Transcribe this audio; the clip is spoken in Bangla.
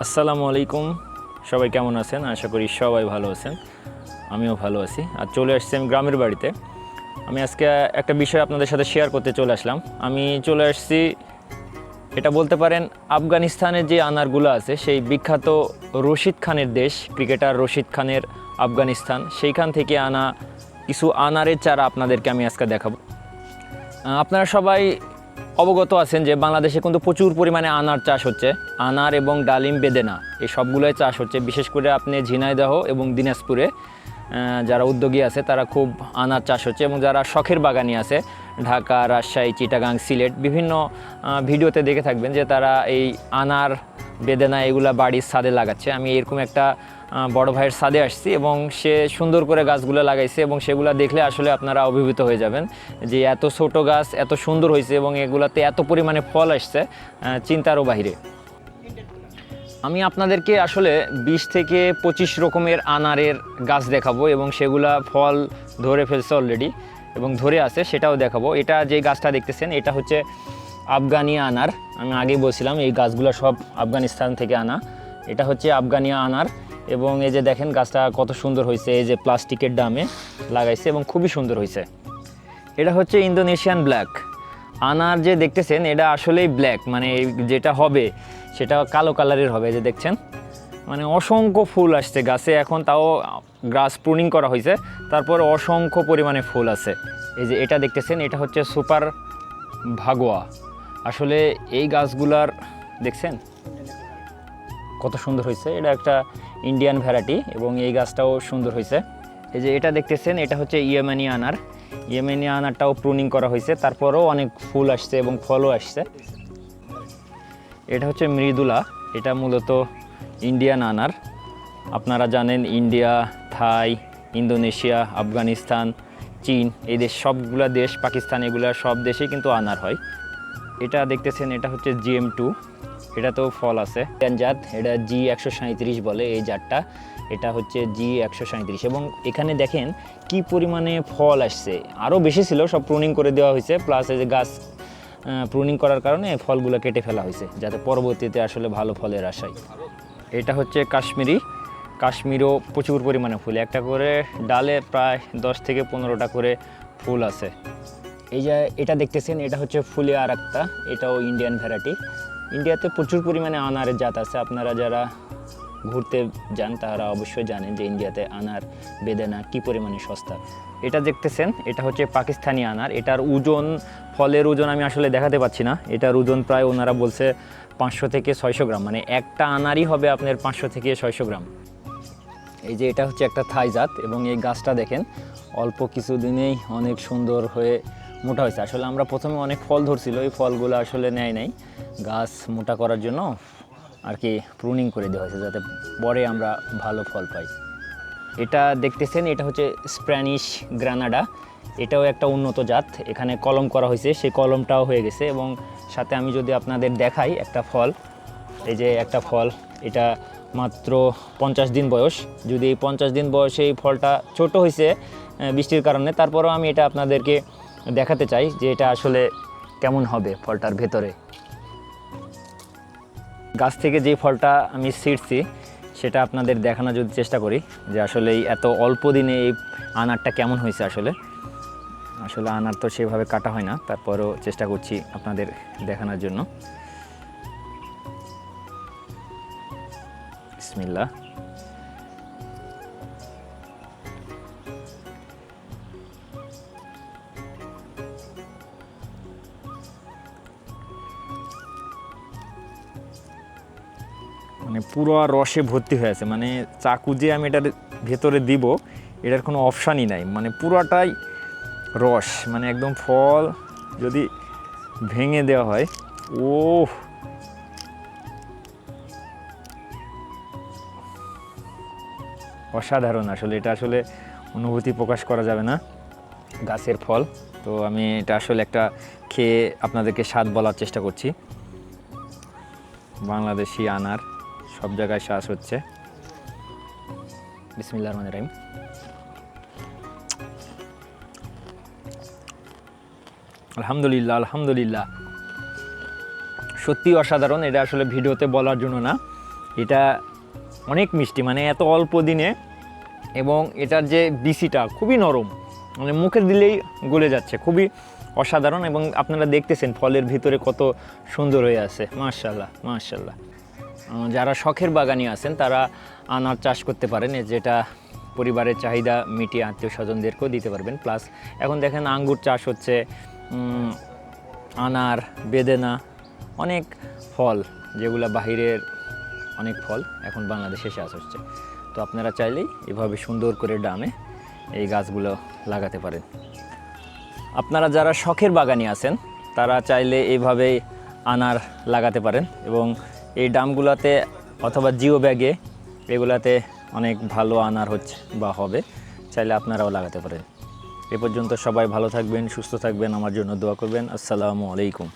আসসালামু আলাইকুম, সবাই কেমন আছেন? আশা করি সবাই ভালো আছেন, আমিও ভালো আছি। আর চলে আসছি আমি গ্রামের বাড়িতে। আমি আজকে একটা বিষয় আপনাদের সাথে শেয়ার করতে চলে আসলাম। আমি চলে আসছি, এটা বলতে পারেন আফগানিস্তানের যে আনারগুলো আছে, সেই বিখ্যাত রশিদ খানের দেশ, ক্রিকেটার রশিদ খানের আফগানিস্তান, সেইখান থেকে আনা কিছু আনারের চারা আপনাদেরকে আমি আজকে দেখাবো। আপনারা সবাই অবগত আছেন যে বাংলাদেশে কিন্তু প্রচুর পরিমাণে আনার চাষ হচ্ছে। আনার এবং ডালিম, বেদেনা, এই সবগুলোই চাষ হচ্ছে। বিশেষ করে আপনি ঝিনাইদহ এবং দিনাজপুরে যারা উদ্যোগী আছে তারা খুব আনার চাষ হচ্ছে, এবং যারা শখের বাগানি আছে ঢাকা, রাজশাহী, চিটাগাং, সিলেট বিভিন্ন ভিডিওতে দেখে থাকবেন যে তারা এই আনার, বেদেনা এগুলা বাড়ির ছাদে লাগাচ্ছে। আমি এরকম একটা বড় ভাইয়ের ছাদে আসছি এবং সে সুন্দর করে গাছগুলো লাগাইছে, এবং সেগুলো দেখলে আসলে আপনারা অভিভূত হয়ে যাবেন যে এত ছোট গাছ এত সুন্দর হয়েছে এবং এগুলাতে এত পরিমাণে ফল আসছে, চিন্তারও বাহিরে। আমি আপনাদেরকে আসলে 20 থেকে 25 রকমের আনারের গাছ দেখাবো, এবং সেগুলা ফল ধরে ফেলছে অলরেডি এবং ধরে আছে, সেটাও দেখাবো। এটা যে গাছটা দেখতেছেন এটা হচ্ছে আফগানিয়া আনার। আমি আগেই বলছিলাম এই গাছগুলো সব আফগানিস্তান থেকে আনা। এটা হচ্ছে আফগানিয়া আনার, এবং এই যে দেখেন গাছটা কত সুন্দর হয়েছে, এই যে প্লাস্টিকের ড্রামে লাগাইছে এবং খুবই সুন্দর হয়েছে। এটা হচ্ছে ইন্দোনেশিয়ান ব্ল্যাক আনার। যে দেখতেছেন এটা আসলেই ব্ল্যাক, মানে যেটা হবে সেটা কালো কালারের হবে। যে দেখছেন মানে অসংখ্য ফুল আসছে গাছে এখন, তাও গাছ প্রুনিং করা হয়েছে, তারপর অসংখ্য পরিমাণে ফুল আছে। এই যে এটা দেখতেছেন এটা হচ্ছে সুপার ভাগোয়া। আসলে এই গাছগুলার দেখছেন কত সুন্দর হয়েছে। এটা একটা ইন্ডিয়ান ভ্যারাইটি এবং এই গাছটাও সুন্দর হয়েছে। এই যে এটা দেখতেছেন এটা হচ্ছে ইয়েমেনি আনার। ইয়েমেনি আনারটাও প্রুনিং করা হয়েছে, তারপরেও অনেক ফুল আসছে এবং ফলও আসছে। এটা হচ্ছে মৃদুলা, এটা মূলত ইন্ডিয়ান আনার। আপনারা জানেন ইন্ডিয়া, থাই, ইন্দোনেশিয়া, আফগানিস্তান, চীন, এই দেশ সবগুলা দেশ, পাকিস্তান, এগুলা সব দেশেই কিন্তু আনার হয়। এটা দেখতেছেন এটা হচ্ছে GM2, এটাতেও ফল আছে। জাত এটা G137 বলে এই জাতটা, এটা হচ্ছে G137। এবং এখানে দেখেন কি পরিমাণে ফল আসছে, আরও বেশি ছিল, সব প্রুনিং করে দেওয়া হয়েছে। প্লাস এই যে গাছ প্রুনিং করার কারণে ফলগুলো কেটে ফেলা হয়েছে যাতে পরবর্তীতে আসলে ভালো ফলের আশায়। এটা হচ্ছে কাশ্মীরও প্রচুর পরিমাণে ফুল, একটা করে ডালে প্রায় 10 থেকে 15টা করে ফুল আছে। এই যে এটা দেখতেছেন এটা হচ্ছে ফুলিয়া আরাক্তা, এটাও ইন্ডিয়ান ভ্যারাইটি। ইন্ডিয়াতে প্রচুর পরিমাণে আনারের জাত আছে। আপনারা যারা ঘুরতে যান তারা অবশ্যই জানেন যে ইন্ডিয়াতে আনার, বেদেনা কী পরিমাণে সস্তা। এটা দেখতেছেন এটা হচ্ছে পাকিস্তানি আনার। এটার ওজন, ফলের ওজন আমি আসলে দেখাতে পাচ্ছি না। এটার ওজন প্রায় ওনারা বলছে 500 থেকে 600 গ্রাম, মানে একটা আনারই হবে আপনার 500 থেকে 600 গ্রাম। এই যে এটা হচ্ছে একটা থাই জাত, এবং এই গাছটা দেখেন অল্প কিছুদিনেই অনেক সুন্দর হয়ে মোটা হয়েছে। আসলে আমরা প্রথমে অনেক ফল ধরছিল, এই ফলগুলো আসলে নেয় নাই, গাছ মোটা করার জন্য আর কি প্রুনিং করে দেওয়া হয়েছে যাতে পরে আমরা ভালো ফল পাই। এটা দেখতেছেন এটা হচ্ছে স্প্যানিশ গ্রানাডা, এটাও একটা উন্নত জাত। এখানে কলম করা হয়েছে, সেই কলমটাও হয়ে গেছে। এবং সাথে আমি যদি আপনাদের দেখাই একটা ফল, এই যে একটা ফল, এটা মাত্র 50 দিন বয়স। যদি এই 50 দিন বয়সে এই ফলটা ছোট হয়েছে বৃষ্টির কারণে, তারপরেও আমি এটা আপনাদেরকে দেখাতে চাই যে এটা আসলে কেমন হবে ফলটার ভেতরে। গাছ থেকে যে ফলটা আমি ছিঁড়ছি সেটা আপনাদের দেখানোর যদি চেষ্টা করি যে আসলে এত অল্প দিনে এই আনারটা কেমন হয়েছে। আসলে আনার তো সেভাবে কাটা হয় না, তারপরেও চেষ্টা করছি আপনাদের দেখানোর জন্য। বিসমিল্লাহ। মানে পুরো রসে ভর্তি হয়ে আছে, মানে চাকু যে আমি এটার ভেতরে দিব এটার কোনো অপশানই নাই, মানে পুরাটাই রস, মানে একদম ফল যদি ভেঙে দেওয়া হয়, ও অসাধারণ। আসলে এটা আসলে অনুভূতি প্রকাশ করা যাবে না, গাছের ফল। তো আমি এটা আসলে একটা খেয়ে আপনাদেরকে স্বাদ বলার চেষ্টা করছি। বাংলাদেশি আনার সব জায়গায় চাষ হচ্ছে। বিসমিল্লাহির রহমানির রহিম। আলহামদুলিল্লাহ, আলহামদুলিল্লাহ, সত্যি অসাধারণ। এটা আসলে ভিডিওতে বলার জন্য না, এটা অনেক মিষ্টি, মানে এত অল্প দিনে, এবং এটার যে বিচিটা খুবই নরম, মানে মুখে দিলেই গলে যাচ্ছে, খুবই অসাধারণ। এবং আপনারা দেখতেছেন ফলের ভিতরে কত সুন্দর হয়ে আছে, মাশাআল্লাহ মাশাআল্লাহ। যারা শখের বাগানি আছেন তারা আনার চাষ করতে পারেন, যেটা পরিবারের চাহিদা মিটিয়ে আত্মীয় স্বজনদেরকেও দিতে পারবেন। প্লাস এখন দেখেন আঙ্গুর চাষ হচ্ছে, আনার, বেদেনা, অনেক ফল যেগুলো বাহিরের অনেক ফল এখন বাংলাদেশে এসে আসছে। তো আপনারা চাইলেই এভাবে সুন্দর করে ডামে এই গাছগুলো লাগাতে পারেন। আপনারা যারা শখের বাগানি আছেন তারা চাইলে এইভাবেই আনার লাগাতে পারেন, এবং এই ডামগুলোতে অথবা জিও ব্যাগে এগুলাতে অনেক ভালো আনার হচ্ছে বা হবে, চাইলে আপনারাও লাগাতে পারেন। এ পর্যন্ত সবাই ভালো থাকবেন, সুস্থ থাকবেন, আমার জন্য দোয়া করবেন। আসসালামু আলাইকুম।